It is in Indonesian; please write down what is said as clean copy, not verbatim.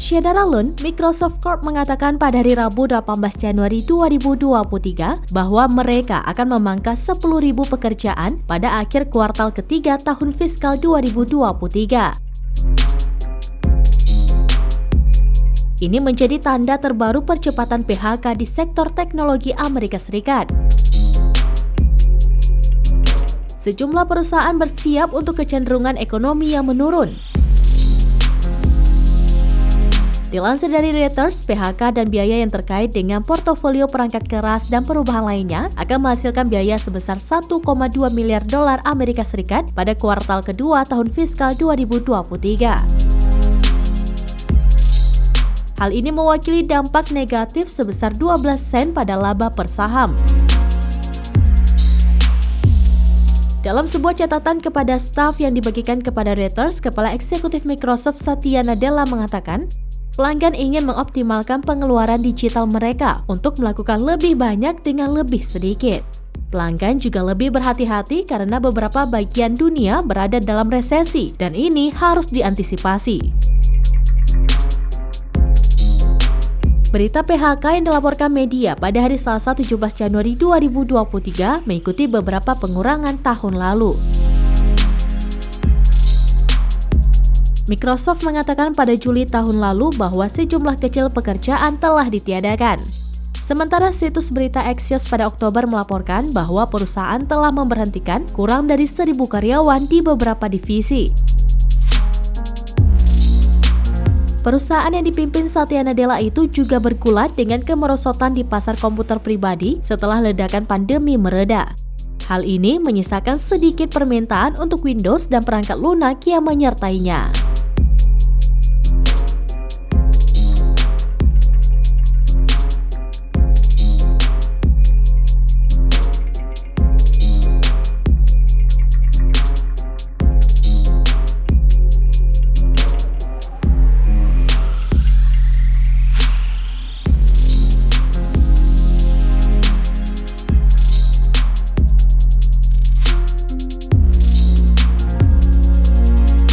Satya Nadella, Microsoft Corp mengatakan pada hari Rabu 18 Januari 2023 bahwa mereka akan memangkas 10.000 pekerjaan pada akhir kuartal ketiga tahun fiskal 2023. Ini menjadi tanda terbaru percepatan PHK di sektor teknologi Amerika Serikat. Sejumlah perusahaan bersiap untuk kecenderungan ekonomi yang menurun. Dilansir dari Reuters, PHK dan biaya yang terkait dengan portofolio perangkat keras dan perubahan lainnya akan menghasilkan biaya sebesar 1,2 miliar dolar Amerika Serikat pada kuartal kedua tahun fiskal 2023. Hal ini mewakili dampak negatif sebesar 12 sen pada laba per saham. Dalam sebuah catatan kepada staf yang dibagikan kepada Reuters, Kepala Eksekutif Microsoft Satya Nadella mengatakan, pelanggan ingin mengoptimalkan pengeluaran digital mereka untuk melakukan lebih banyak dengan lebih sedikit. Pelanggan juga lebih berhati-hati karena beberapa bagian dunia berada dalam resesi dan ini harus diantisipasi. Berita PHK yang dilaporkan media pada hari Selasa 17 Januari 2023 mengikuti beberapa pengurangan tahun lalu. Microsoft mengatakan pada Juli tahun lalu bahwa sejumlah kecil pekerjaan telah ditiadakan. Sementara situs berita Axios pada Oktober melaporkan bahwa perusahaan telah memberhentikan kurang dari 1.000 karyawan di beberapa divisi. Perusahaan yang dipimpin Satya Nadella itu juga bergulat dengan kemerosotan di pasar komputer pribadi setelah ledakan pandemi mereda. Hal ini menyisakan sedikit permintaan untuk Windows dan perangkat lunak yang menyertainya.